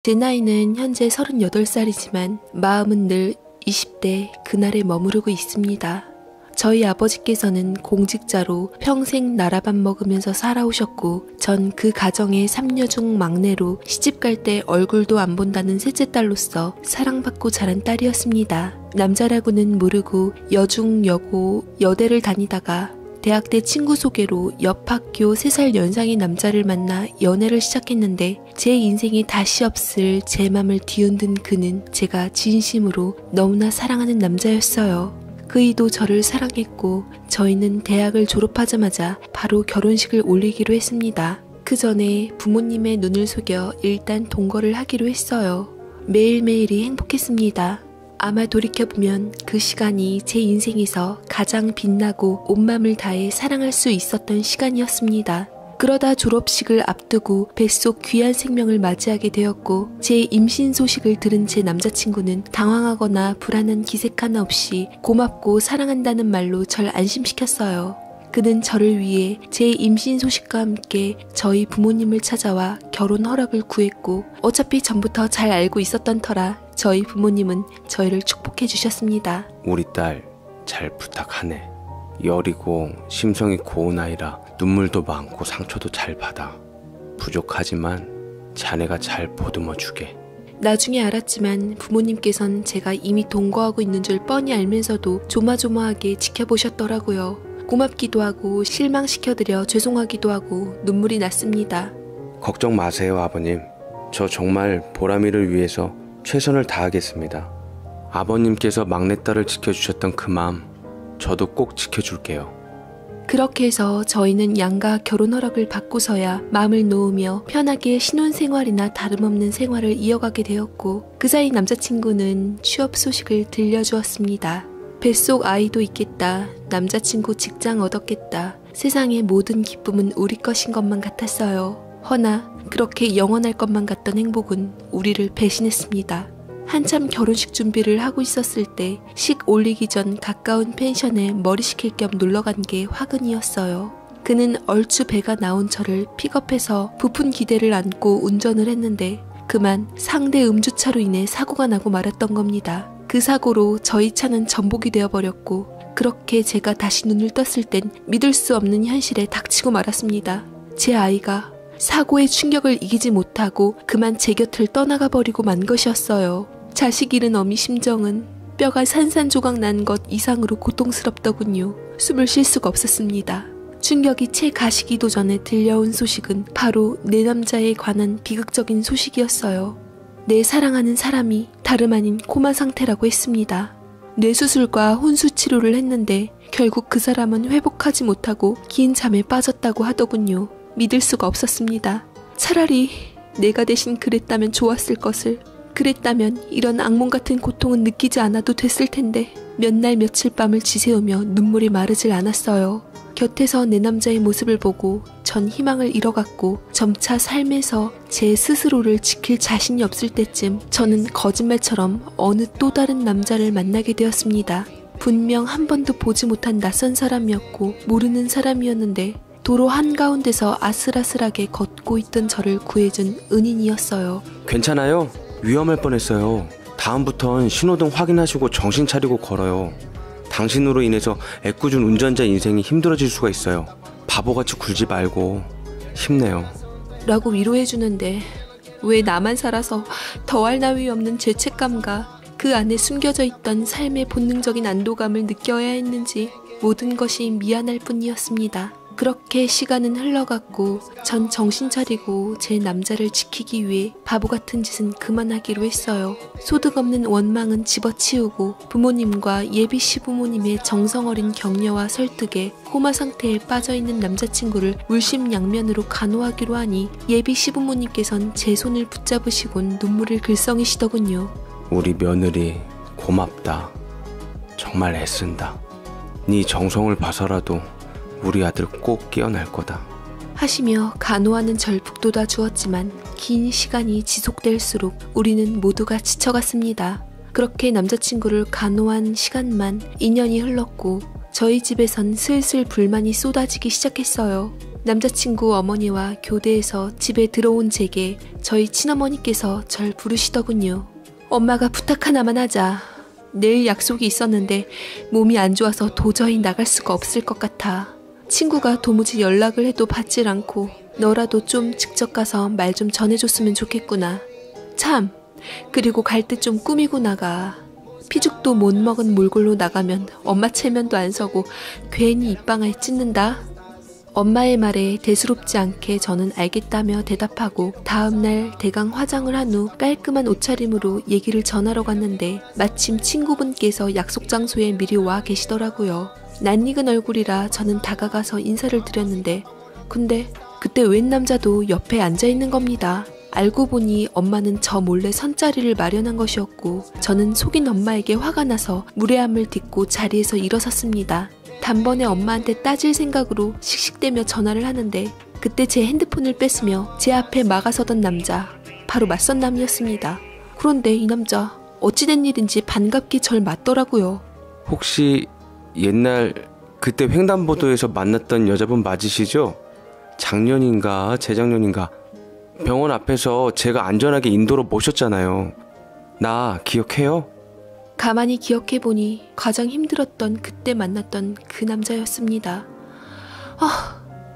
제 나이는 현재 38살이지만 마음은 늘 20대 그날에 머무르고 있습니다. 저희 아버지께서는 공직자로 평생 나라밥 먹으면서 살아오셨고 전 그 가정의 3녀 중 막내로 시집갈 때 얼굴도 안 본다는 셋째 딸로서 사랑받고 자란 딸이었습니다. 남자라고는 모르고 여중, 여고, 여대를 다니다가 대학 때 친구 소개로 옆 학교 3살 연상의 남자를 만나 연애를 시작했는데 제 인생에 다시 없을 제 맘을 뒤흔든 그는 제가 진심으로 너무나 사랑하는 남자였어요. 그이도 저를 사랑했고 저희는 대학을 졸업하자마자 바로 결혼식을 올리기로 했습니다. 그 전에 부모님의 눈을 속여 일단 동거를 하기로 했어요. 매일매일이 행복했습니다. 아마 돌이켜보면 그 시간이 제 인생에서 가장 빛나고 온 맘을 다해 사랑할 수 있었던 시간이었습니다. 그러다 졸업식을 앞두고 뱃속 귀한 생명을 맞이하게 되었고 제 임신 소식을 들은 제 남자친구는 당황하거나 불안한 기색 하나 없이 고맙고 사랑한다는 말로 절 안심시켰어요. 그는 저를 위해 제 임신 소식과 함께 저희 부모님을 찾아와 결혼 허락을 구했고 어차피 전부터 잘 알고 있었던 터라 저희 부모님은 저희를 축복해 주셨습니다. 우리 딸 잘 부탁하네. 여리고 심성이 고운 아이라 눈물도 많고 상처도 잘 받아. 부족하지만 자네가 잘 보듬어 주게. 나중에 알았지만 부모님께선 제가 이미 동거하고 있는 줄 뻔히 알면서도 조마조마하게 지켜보셨더라고요. 고맙기도 하고 실망시켜드려 죄송하기도 하고 눈물이 났습니다. 걱정 마세요, 아버님. 저 정말 보람이를 위해서 최선을 다하겠습니다. 아버님께서 막내딸을 지켜주셨던 그 마음 저도 꼭 지켜줄게요. 그렇게 해서 저희는 양가 결혼 허락을 받고서야 마음을 놓으며 편하게 신혼생활이나 다름없는 생활을 이어가게 되었고 그 사이 남자친구는 취업 소식을 들려주었습니다. 뱃속 아이도 있겠다. 남자친구 직장 얻었겠다. 세상의 모든 기쁨은 우리 것인 것만 같았어요. 허나 그렇게 영원할 것만 같던 행복은 우리를 배신했습니다. 한참 결혼식 준비를 하고 있었을 때 식 올리기 전 가까운 펜션에 머리 식힐 겸 놀러간 게 화근이었어요. 그는 얼추 배가 나온 저를 픽업해서 부푼 기대를 안고 운전을 했는데 그만 상대 음주차로 인해 사고가 나고 말았던 겁니다. 그 사고로 저희 차는 전복이 되어버렸고 그렇게 제가 다시 눈을 떴을 땐 믿을 수 없는 현실에 닥치고 말았습니다. 제 아이가 사고의 충격을 이기지 못하고 그만 제 곁을 떠나가 버리고 만 것이었어요. 자식 잃은 어미 심정은 뼈가 산산조각 난 것 이상으로 고통스럽더군요. 숨을 쉴 수가 없었습니다. 충격이 채 가시기도 전에 들려온 소식은 바로 내 남자에 관한 비극적인 소식이었어요. 내 사랑하는 사람이 다름 아닌 코마 상태라고 했습니다. 뇌수술과 혼수치료를 했는데 결국 그 사람은 회복하지 못하고 긴 잠에 빠졌다고 하더군요. 믿을 수가 없었습니다. 차라리 내가 대신 그랬다면 좋았을 것을. 그랬다면 이런 악몽 같은 고통은 느끼지 않아도 됐을 텐데 몇 날 며칠 밤을 지새우며 눈물이 마르질 않았어요. 곁에서 내 남자의 모습을 보고 전 희망을 잃어갔고 점차 삶에서 제 스스로를 지킬 자신이 없을 때쯤 저는 거짓말처럼 어느 또 다른 남자를 만나게 되었습니다. 분명 한 번도 보지 못한 낯선 사람이었고 모르는 사람이었는데 도로 한가운데서 아슬아슬하게 걷고 있던 저를 구해준 은인이었어요. 괜찮아요? 위험할 뻔했어요. 다음부턴 신호등 확인하시고 정신 차리고 걸어요. 당신으로 인해서 애꿎은 운전자 인생이 힘들어질 수가 있어요. 바보같이 굴지 말고 힘내요. 라고 위로해주는데 왜 나만 살아서 더할 나위 없는 죄책감과 그 안에 숨겨져 있던 삶의 본능적인 안도감을 느껴야 했는지 모든 것이 미안할 뿐이었습니다. 그렇게 시간은 흘러갔고 전 정신 차리고 제 남자를 지키기 위해 바보 같은 짓은 그만하기로 했어요. 소득 없는 원망은 집어치우고 부모님과 예비 시부모님의 정성 어린 격려와 설득에 코마 상태에 빠져있는 남자친구를 물심양면으로 간호하기로 하니 예비 시부모님께선 제 손을 붙잡으시곤 눈물을 글썽이시더군요. 우리 며느리 고맙다. 정말 애쓴다. 네 정성을 봐서라도 우리 아들 꼭 깨어날 거다. 하시며 간호하는 절 북돋아 주었지만 긴 시간이 지속될수록 우리는 모두가 지쳐갔습니다. 그렇게 남자친구를 간호한 시간만 2년이 흘렀고 저희 집에선 슬슬 불만이 쏟아지기 시작했어요. 남자친구 어머니와 교대에서 집에 들어온 제게 저희 친어머니께서 절 부르시더군요. 엄마가 부탁 하나만 하자. 내일 약속이 있었는데 몸이 안 좋아서 도저히 나갈 수가 없을 것 같아. 친구가 도무지 연락을 해도 받질 않고 너라도 좀 직접 가서 말 좀 전해줬으면 좋겠구나. 참, 그리고 갈 때 좀 꾸미고 나가. 피죽도 못 먹은 몰골로 나가면 엄마 체면도 안 서고 괜히 입방아에 찢는다. 엄마의 말에 대수롭지 않게 저는 알겠다며 대답하고 다음날 대강 화장을 한 후 깔끔한 옷차림으로 얘기를 전하러 갔는데 마침 친구분께서 약속 장소에 미리 와 계시더라고요. 낯익은 얼굴이라 저는 다가가서 인사를 드렸는데 근데 그때 웬 남자도 옆에 앉아있는 겁니다. 알고 보니 엄마는 저 몰래 선자리를 마련한 것이었고 저는 속인 엄마에게 화가 나서 무례함을 딛고 자리에서 일어섰습니다. 단번에 엄마한테 따질 생각으로 씩씩대며 전화를 하는데 그때 제 핸드폰을 뺐으며 제 앞에 막아서던 남자, 바로 맞선남이었습니다. 그런데 이 남자 어찌된 일인지 반갑게 절 맞더라고요. 혹시 옛날 그때 횡단보도에서 만났던 여자분 맞으시죠? 작년인가 재작년인가 병원 앞에서 제가 안전하게 인도로 모셨잖아요. 나 기억해요? 가만히 기억해보니 가장 힘들었던 그때 만났던 그 남자였습니다.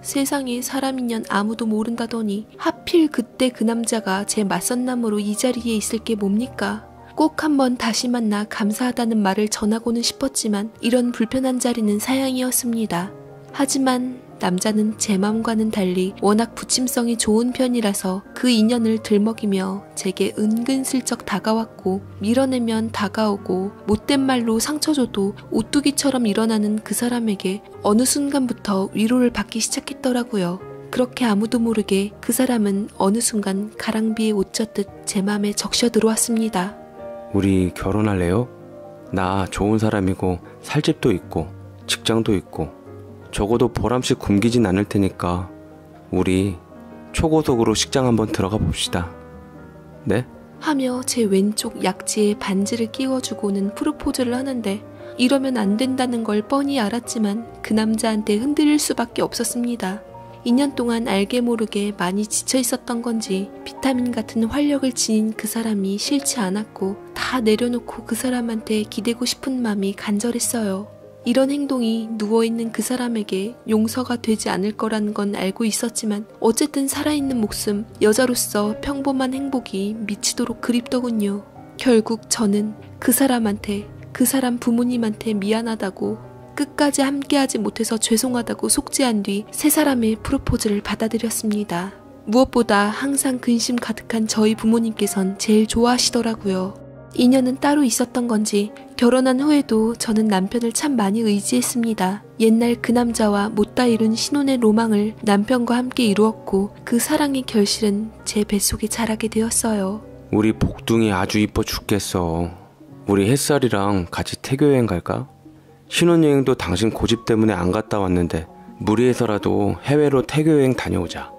세상에 사람이년 아무도 모른다더니 하필 그때 그 남자가 제 맞선남으로 이 자리에 있을 게 뭡니까? 꼭 한번 다시 만나 감사하다는 말을 전하고는 싶었지만 이런 불편한 자리는 사양이었습니다. 하지만 남자는 제 맘과는 달리 워낙 부침성이 좋은 편이라서 그 인연을 들먹이며 제게 은근슬쩍 다가왔고 밀어내면 다가오고 못된 말로 상처 줘도 오뚜기처럼 일어나는 그 사람에게 어느 순간부터 위로를 받기 시작했더라고요. 그렇게 아무도 모르게 그 사람은 어느 순간 가랑비에 옷 젖듯 제 맘에 적셔 들어왔습니다. 우리 결혼할래요? 나 좋은 사람이고 살 집도 있고 직장도 있고 적어도 보람씩 굶기진 않을 테니까 우리 초고속으로 식장 한번 들어가 봅시다. 네? 하며 제 왼쪽 약지에 반지를 끼워주고는 프로포즈를 하는데 이러면 안 된다는 걸 뻔히 알았지만 그 남자한테 흔들릴 수밖에 없었습니다. 2년 동안 알게 모르게 많이 지쳐 있었던 건지 비타민 같은 활력을 지닌 그 사람이 싫지 않았고 다 내려놓고 그 사람한테 기대고 싶은 마음이 간절했어요. 이런 행동이 누워있는 그 사람에게 용서가 되지 않을 거라는 건 알고 있었지만 어쨌든 살아있는 목숨, 여자로서 평범한 행복이 미치도록 그립더군요. 결국 저는 그 사람한테, 그 사람 부모님한테 미안하다고 끝까지 함께하지 못해서 죄송하다고 속죄한 뒤 새 사람의 프로포즈를 받아들였습니다. 무엇보다 항상 근심 가득한 저희 부모님께선 제일 좋아하시더라고요. 인연은 따로 있었던 건지 결혼한 후에도 저는 남편을 참 많이 의지했습니다. 옛날 그 남자와 못다 이룬 신혼의 로망을 남편과 함께 이루었고 그 사랑의 결실은 제 뱃속에 자라게 되었어요. 우리 복둥이 아주 이뻐 죽겠어. 우리 햇살이랑 같이 태교 여행 갈까? 신혼여행도 당신 고집 때문에 안 갔다 왔는데 무리해서라도 해외로 태교 여행 다녀오자.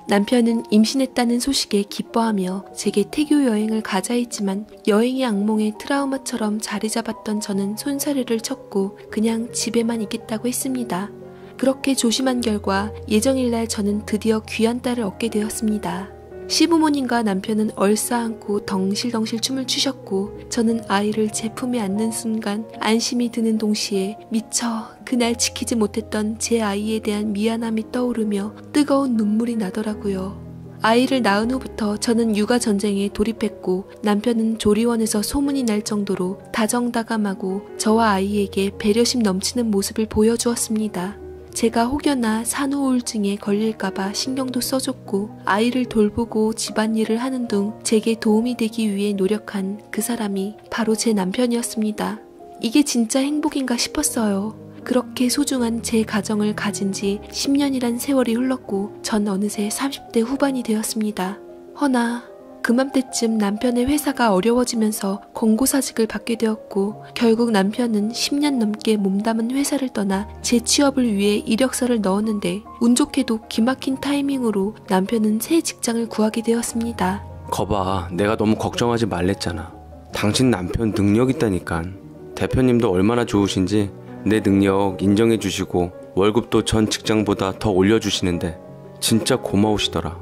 남편은 임신했다는 소식에 기뻐하며 제게 태교 여행을 가자 했지만 여행의 악몽에 트라우마처럼 자리 잡았던 저는 손사래를 쳤고 그냥 집에만 있겠다고 했습니다. 그렇게 조심한 결과 예정일날 저는 드디어 귀한 딸을 얻게 되었습니다. 시부모님과 남편은 얼싸안고 덩실덩실 춤을 추셨고 저는 아이를 제 품에 안는 순간 안심이 드는 동시에 미처 그날 지키지 못했던 제 아이에 대한 미안함이 떠오르며 뜨거운 눈물이 나더라고요. 아이를 낳은 후부터 저는 육아 전쟁에 돌입했고 남편은 조리원에서 소문이 날 정도로 다정다감하고 저와 아이에게 배려심 넘치는 모습을 보여주었습니다. 제가 혹여나 산후우울증에 걸릴까봐 신경도 써줬고 아이를 돌보고 집안일을 하는 등 제게 도움이 되기 위해 노력한 그 사람이 바로 제 남편이었습니다. 이게 진짜 행복인가 싶었어요. 그렇게 소중한 제 가정을 가진 지 10년이란 세월이 흘렀고 전 어느새 30대 후반이 되었습니다. 허나 그맘때쯤 남편의 회사가 어려워지면서 권고사직을 받게 되었고 결국 남편은 10년 넘게 몸담은 회사를 떠나 재취업을 위해 이력서를 넣었는데 운 좋게도 기막힌 타이밍으로 남편은 새 직장을 구하게 되었습니다. 거봐, 내가 너무 걱정하지 말랬잖아. 당신 남편 능력 있다니깐. 대표님도 얼마나 좋으신지 내 능력 인정해 주시고 월급도 전 직장보다 더 올려주시는데 진짜 고마우시더라.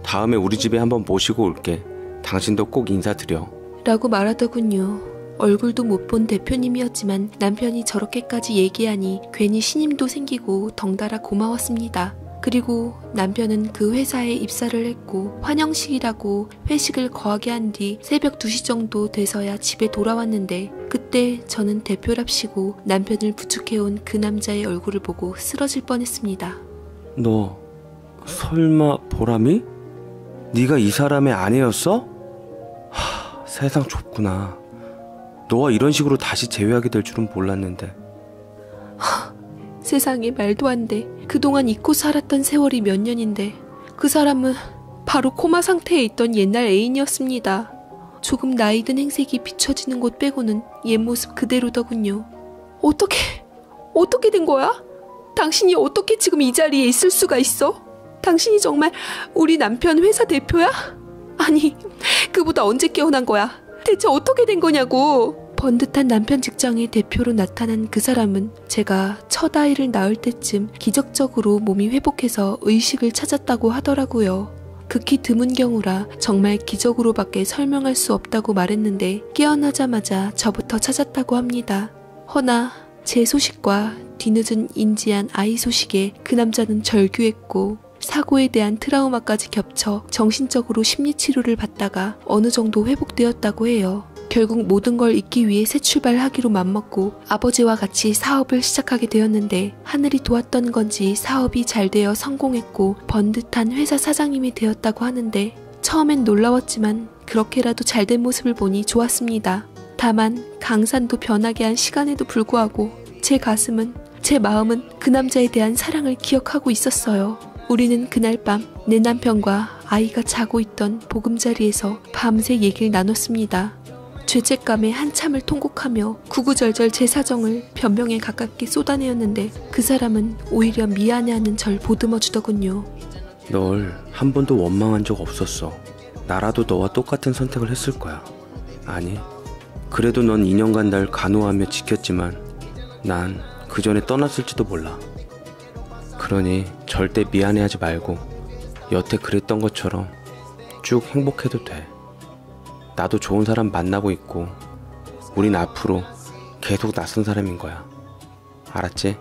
다음에 우리 집에 한번 모시고 올게. 당신도 꼭 인사드려. 라고 말하더군요. 얼굴도 못 본 대표님이었지만 남편이 저렇게까지 얘기하니 괜히 신임도 생기고 덩달아 고마웠습니다. 그리고 남편은 그 회사에 입사를 했고 환영식이라고 회식을 거하게 한 뒤 새벽 2시 정도 돼서야 집에 돌아왔는데 그때 저는 대표랍시고 남편을 부축해온 그 남자의 얼굴을 보고 쓰러질 뻔했습니다. 너 설마 보람이? 네가 이 사람의 아내였어? 세상 좁구나. 너와 이런 식으로 다시 재회하게 될 줄은 몰랐는데. 세상에 말도 안 돼. 그동안 잊고 살았던 세월이 몇 년인데 그 사람은 바로 코마 상태에 있던 옛날 애인이었습니다. 조금 나이 든 행색이 비춰지는 곳 빼고는 옛 모습 그대로더군요. 어떻게 된 거야? 당신이 어떻게 지금 이 자리에 있을 수가 있어? 당신이 정말 우리 남편 회사 대표야? 아니, 그보다 언제 깨어난 거야? 대체 어떻게 된 거냐고. 번듯한 남편 직장의 대표로 나타난 그 사람은 제가 첫 아이를 낳을 때쯤 기적적으로 몸이 회복해서 의식을 찾았다고 하더라고요. 극히 드문 경우라 정말 기적으로밖에 설명할 수 없다고 말했는데 깨어나자마자 저부터 찾았다고 합니다. 허나 제 소식과 뒤늦은 인지한 아이 소식에 그 남자는 절규했고 사고에 대한 트라우마까지 겹쳐 정신적으로 심리치료를 받다가 어느 정도 회복되었다고 해요. 결국 모든 걸 잊기 위해 새 출발하기로 맘먹고 아버지와 같이 사업을 시작하게 되었는데 하늘이 도왔던 건지 사업이 잘 되어 성공했고 번듯한 회사 사장님이 되었다고 하는데 처음엔 놀라웠지만 그렇게라도 잘된 모습을 보니 좋았습니다. 다만 강산도 변하게 한 시간에도 불구하고 제 가슴은, 제 마음은 그 남자에 대한 사랑을 기억하고 있었어요. 우리는 그날 밤 내 남편과 아이가 자고 있던 보금자리에서 밤새 얘기를 나눴습니다. 죄책감에 한참을 통곡하며 구구절절 제 사정을 변명에 가깝게 쏟아내었는데 그 사람은 오히려 미안해하는 절 보듬어 주더군요. 널 한 번도 원망한 적 없었어. 나라도 너와 똑같은 선택을 했을 거야. 아니, 그래도 넌 2년간 날 간호하며 지켰지만 난 그 전에 떠났을지도 몰라. 그러니 절대 미안해하지 말고 여태 그랬던 것처럼 쭉 행복해도 돼. 나도 좋은 사람 만나고 있고 우린 앞으로 계속 낯선 사람인 거야. 알았지?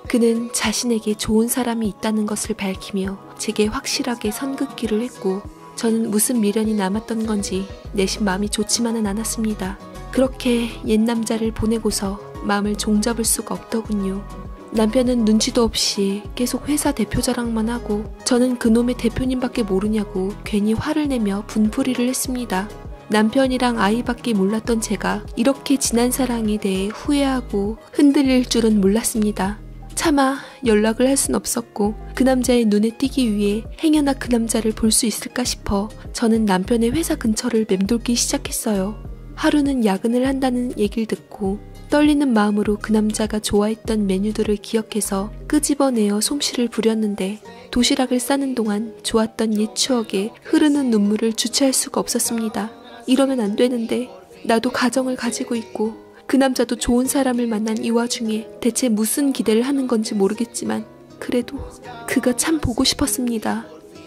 그는 자신에게 좋은 사람이 있다는 것을 밝히며 제게 확실하게 선긋기를 했고 저는 무슨 미련이 남았던 건지 내심 마음이 좋지만은 않았습니다. 그렇게 옛 남자를 보내고서 마음을 종잡을 수가 없더군요. 남편은 눈치도 없이 계속 회사 대표 자랑만 하고 저는 그놈의 대표님밖에 모르냐고 괜히 화를 내며 분풀이를 했습니다. 남편이랑 아이밖에 몰랐던 제가 이렇게 지난 사랑에 대해 후회하고 흔들릴 줄은 몰랐습니다. 차마 연락을 할 순 없었고 그 남자의 눈에 띄기 위해 행여나 그 남자를 볼 수 있을까 싶어 저는 남편의 회사 근처를 맴돌기 시작했어요. 하루는 야근을 한다는 얘기를 듣고 떨리는 마음으로 그 남자가 좋아했던 메뉴들을 기억해서 끄집어내어 솜씨를 부렸는데 도시락을 싸는 동안 좋았던 옛 추억에 흐르는 눈물을 주체할 수가 없었습니다. 이러면 안 되는데 나도 가정을 가지고 있고 그 남자도 좋은 사람을 만난 이 와중에 대체 무슨 기대를 하는 건지 모르겠지만 그래도 그가 참 보고 싶었습니다.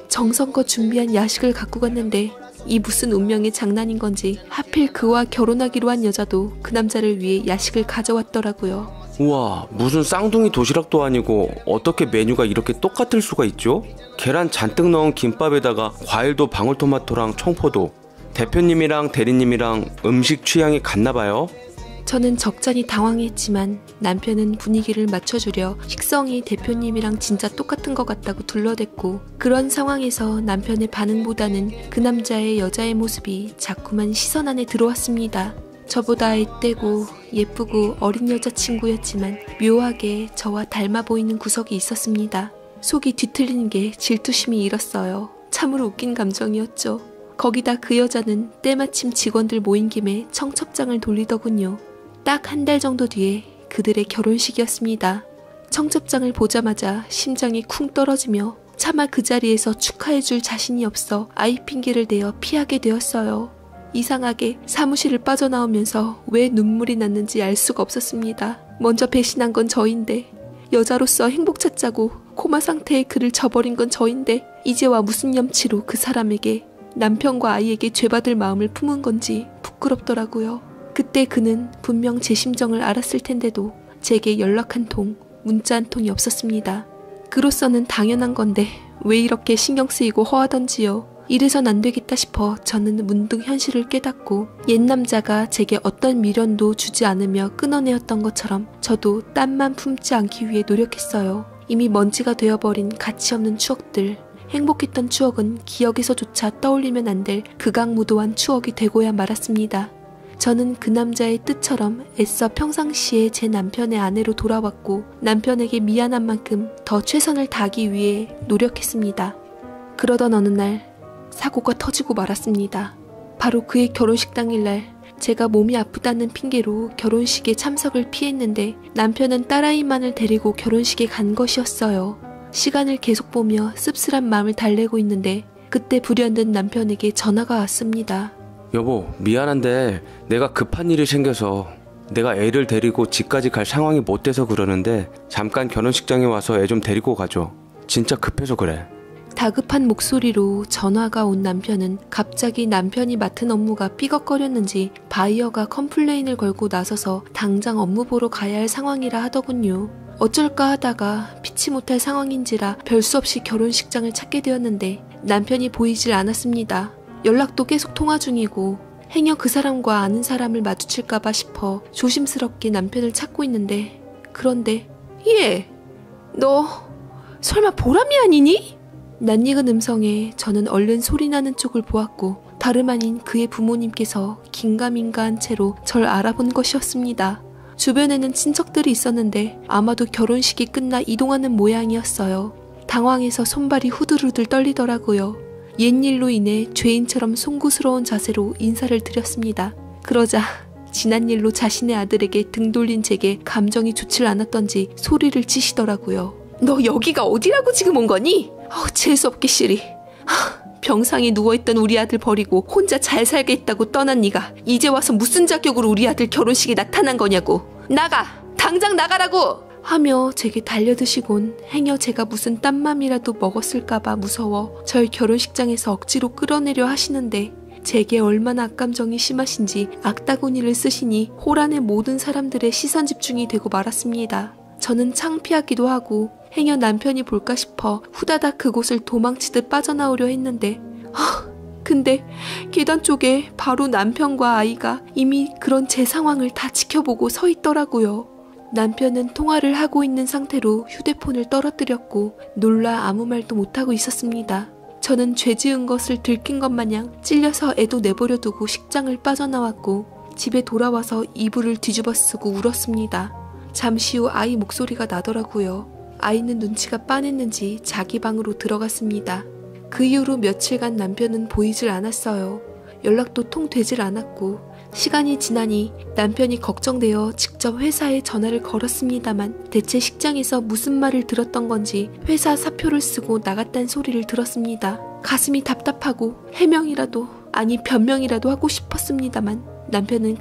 정성껏 준비한 야식을 갖고 갔는데 이 무슨 운명의 장난인 건지 하필 그와 결혼하기로 한 여자도 그 남자를 위해 야식을 가져왔더라고요. 우와, 무슨 쌍둥이 도시락도 아니고 어떻게 메뉴가 이렇게 똑같을 수가 있죠? 계란 잔뜩 넣은 김밥에다가 과일도 방울토마토랑 청포도. 대표님이랑 대리님이랑 음식 취향이 같나 봐요? 저는 적잖이 당황했지만 남편은 분위기를 맞춰주려 식성이 대표님이랑 진짜 똑같은 것 같다고 둘러댔고 그런 상황에서 남편의 반응보다는 그 남자의 여자의 모습이 자꾸만 시선 안에 들어왔습니다. 저보다 애때고 예쁘고 어린 여자친구였지만 묘하게 저와 닮아 보이는 구석이 있었습니다. 속이 뒤틀리는 게 질투심이 일었어요. 참으로 웃긴 감정이었죠. 거기다 그 여자는 때마침 직원들 모인 김에 청첩장을 돌리더군요. 딱 한 달 정도 뒤에 그들의 결혼식이었습니다. 청첩장을 보자마자 심장이 쿵 떨어지며 차마 그 자리에서 축하해줄 자신이 없어 아이 핑계를 대어 피하게 되었어요. 이상하게 사무실을 빠져나오면서 왜 눈물이 났는지 알 수가 없었습니다. 먼저 배신한 건 저인데 여자로서 행복 찾자고 코마 상태의 그를 저버린 건 저인데 이제와 무슨 염치로 그 사람에게 남편과 아이에게 죄받을 마음을 품은 건지 부끄럽더라고요. 그때 그는 분명 제 심정을 알았을 텐데도 제게 연락 한 통, 문자 한 통이 없었습니다. 그로서는 당연한 건데 왜 이렇게 신경 쓰이고 허하던지요. 이래선 안 되겠다 싶어 저는 문득 현실을 깨닫고 옛 남자가 제게 어떤 미련도 주지 않으며 끊어내었던 것처럼 저도 땀만 품지 않기 위해 노력했어요. 이미 먼지가 되어버린 가치없는 추억들, 행복했던 추억은 기억에서조차 떠올리면 안 될 극악무도한 추억이 되고야 말았습니다. 저는 그 남자의 뜻처럼 애써 평상시에 제 남편의 아내로 돌아왔고 남편에게 미안한 만큼 더 최선을 다하기 위해 노력했습니다. 그러던 어느 날 사고가 터지고 말았습니다. 바로 그의 결혼식 당일날 제가 몸이 아프다는 핑계로 결혼식에 참석을 피했는데 남편은 딸아이만을 데리고 결혼식에 간 것이었어요. 시간을 계속 보며 씁쓸한 마음을 달래고 있는데 그때 불현듯 남편에게 전화가 왔습니다. 여보, 미안한데 내가 급한 일이 생겨서 내가 애를 데리고 집까지 갈 상황이 못 돼서 그러는데 잠깐 결혼식장에 와서 애 좀 데리고 가줘. 진짜 급해서 그래. 다급한 목소리로 전화가 온 남편은 갑자기 남편이 맡은 업무가 삐걱거렸는지 바이어가 컴플레인을 걸고 나서서 당장 업무 보러 가야 할 상황이라 하더군요. 어쩔까 하다가 피치 못할 상황인지라 별수 없이 결혼식장을 찾게 되었는데 남편이 보이질 않았습니다. 연락도 계속 통화 중이고 행여 그 사람과 아는 사람을 마주칠까봐 싶어 조심스럽게 남편을 찾고 있는데 그런데 얘, 너 설마 보람이 아니니? 낯익은 음성에 저는 얼른 소리나는 쪽을 보았고 다름 아닌 그의 부모님께서 긴가민가한 채로 절 알아본 것이었습니다. 주변에는 친척들이 있었는데 아마도 결혼식이 끝나 이동하는 모양이었어요. 당황해서 손발이 후들후들 떨리더라고요. 옛일로 인해 죄인처럼 송구스러운 자세로 인사를 드렸습니다. 그러자 지난 일로 자신의 아들에게 등 돌린 제게 감정이 좋질 않았던지 소리를 치시더라고요. 너 여기가 어디라고 지금 온 거니? 재수없게 시리. 병상에 누워있던 우리 아들 버리고 혼자 잘 살겠다고 떠난 네가 이제 와서 무슨 자격으로 우리 아들 결혼식에 나타난 거냐고. 나가! 당장 나가라고! 하며 제게 달려드시곤 행여 제가 무슨 딴맘이라도 먹었을까봐 무서워 절 결혼식장에서 억지로 끌어내려 하시는데 제게 얼마나 악감정이 심하신지 악다구니를 쓰시니 홀 안의 모든 사람들의 시선 집중이 되고 말았습니다. 저는 창피하기도 하고 행여 남편이 볼까 싶어 후다닥 그곳을 도망치듯 빠져나오려 했는데 근데 계단 쪽에 바로 남편과 아이가 이미 그런 제 상황을 다 지켜보고 서 있더라고요. 남편은 통화를 하고 있는 상태로 휴대폰을 떨어뜨렸고 놀라 아무 말도 못하고 있었습니다. 저는 죄 지은 것을 들킨 것 마냥 찔려서 애도 내버려 두고 식장을 빠져나왔고 집에 돌아와서 이불을 뒤집어 쓰고 울었습니다. 잠시 후 아이 목소리가 나더라고요. 아이는 눈치가 빤했는지 자기 방으로 들어갔습니다. 그 이후로 며칠간 남편은 보이질 않았어요. 연락도 통 되질 않았고 시간이 지나니 남편이 걱정되어 직접 회사에 전화를 걸었습니다만 대체 식장에서 무슨 말을 들었던 건지 회사 사표를 쓰고 나갔단 소리를 들었습니다. 가슴이 답답하고 해명이라도 아니 변명이라도 하고 싶었습니다만 남편은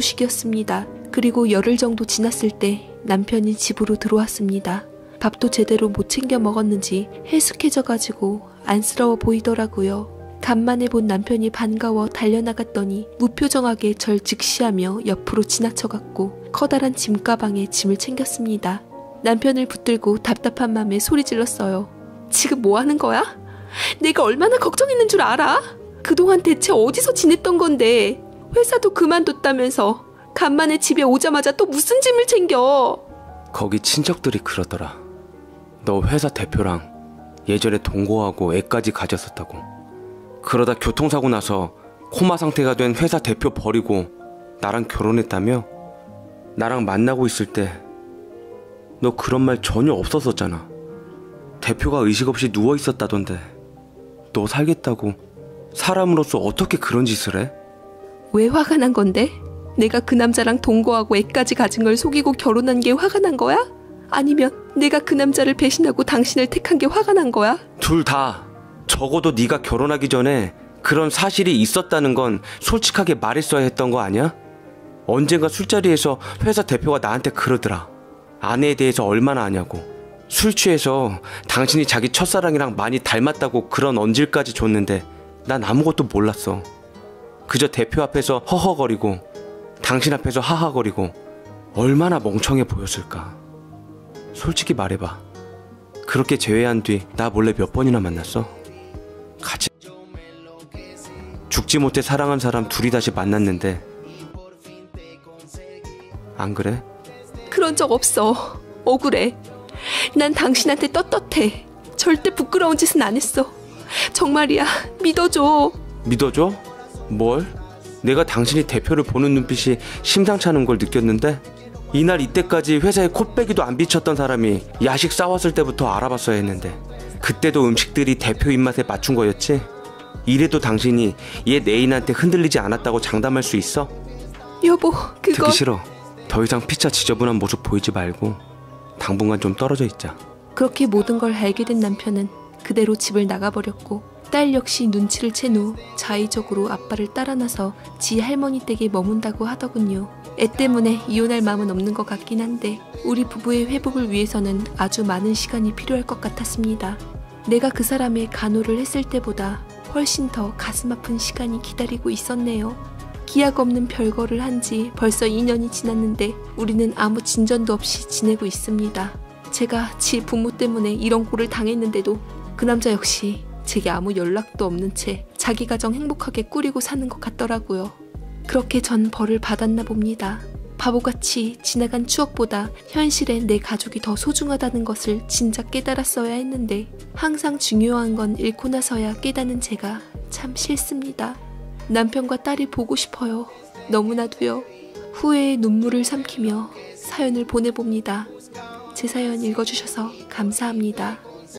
감감무소식이었습니다. 그리고 열흘 정도 지났을 때 남편이 집으로 들어왔습니다. 밥도 제대로 못 챙겨 먹었는지 해숙해져가지고 안쓰러워 보이더라고요. 간만에 본 남편이 반가워 달려나갔더니 무표정하게 절 직시하며 옆으로 지나쳐갔고 커다란 짐가방에 짐을 챙겼습니다. 남편을 붙들고 답답한 맘에 소리 질렀어요. 지금 뭐 하는 거야? 내가 얼마나 걱정했는 줄 알아? 그동안 대체 어디서 지냈던 건데 회사도 그만뒀다면서 간만에 집에 오자마자 또 무슨 짐을 챙겨? 거기 친척들이 그러더라. 너 회사 대표랑 예전에 동거하고 애까지 가졌었다고. 그러다 교통사고 나서 코마 상태가 된 회사 대표 버리고 나랑 결혼했다며? 나랑 만나고 있을 때 너 그런 말 전혀 없었었잖아. 대표가 의식 없이 누워있었다던데 너 살겠다고 사람으로서 어떻게 그런 짓을 해? 왜 화가 난 건데? 내가 그 남자랑 동거하고 애까지 가진 걸 속이고 결혼한 게 화가 난 거야? 아니면 내가 그 남자를 배신하고 당신을 택한 게 화가 난 거야? 둘 다. 적어도 네가 결혼하기 전에 그런 사실이 있었다는 건 솔직하게 말했어야 했던 거 아니야? 언젠가 술자리에서 회사 대표가 나한테 그러더라. 아내에 대해서 얼마나 아냐고. 술 취해서 당신이 자기 첫사랑이랑 많이 닮았다고 그런 언질까지 줬는데 난 아무것도 몰랐어. 그저 대표 앞에서 허허거리고 당신 앞에서 하하거리고 얼마나 멍청해 보였을까. 솔직히 말해봐. 그렇게 제외한 뒤 나 몰래 몇 번이나 만났어? 같이 죽지 못해 사랑한 사람 둘이 다시 만났는데 안 그래? 그런 적 없어. 억울해. 난 당신한테 떳떳해. 절대 부끄러운 짓은 안 했어. 정말이야. 믿어줘. 믿어줘? 뭘? 내가 당신이 대표를 보는 눈빛이 심상치 않은 걸 느꼈는데 이날 이때까지 회사에 콧배기도 안 비쳤던 사람이 야식 싸웠을 때부터 알아봤어야 했는데 그때도 음식들이 대표 입맛에 맞춘 거였지? 이래도 당신이 얘 내인한테 흔들리지 않았다고 장담할 수 있어? 여보, 그거... 듣기 싫어. 더 이상 피차 지저분한 모습 보이지 말고 당분간 좀 떨어져 있자. 그렇게 모든 걸 알게 된 남편은 그대로 집을 나가버렸고 딸 역시 눈치를 챈 후 자의적으로 아빠를 따라 나서 지 할머니 댁에 머문다고 하더군요. 애 때문에 이혼할 마음은 없는 것 같긴 한데 우리 부부의 회복을 위해서는 아주 많은 시간이 필요할 것 같았습니다. 내가 그 사람의 간호를 했을 때보다 훨씬 더 가슴 아픈 시간이 기다리고 있었네요. 기약 없는 별거를 한 지 벌써 2년이 지났는데 우리는 아무 진전도 없이 지내고 있습니다. 제가 지 부모 때문에 이런 꼴을 당했는데도 그 남자 역시 제게 아무 연락도 없는 채 자기 가정 행복하게 꾸리고 사는 것 같더라고요. 그렇게 전 벌을 받았나 봅니다. 바보같이 지나간 추억보다 현실에 내 가족이 더 소중하다는 것을 진작 깨달았어야 했는데 항상 중요한 건 잃고 나서야 깨닫는 제가 참 싫습니다. 남편과 딸이 보고 싶어요. 너무나도요. 후회의 눈물을 삼키며 사연을 보내봅니다. 제 사연 읽어주셔서 감사합니다.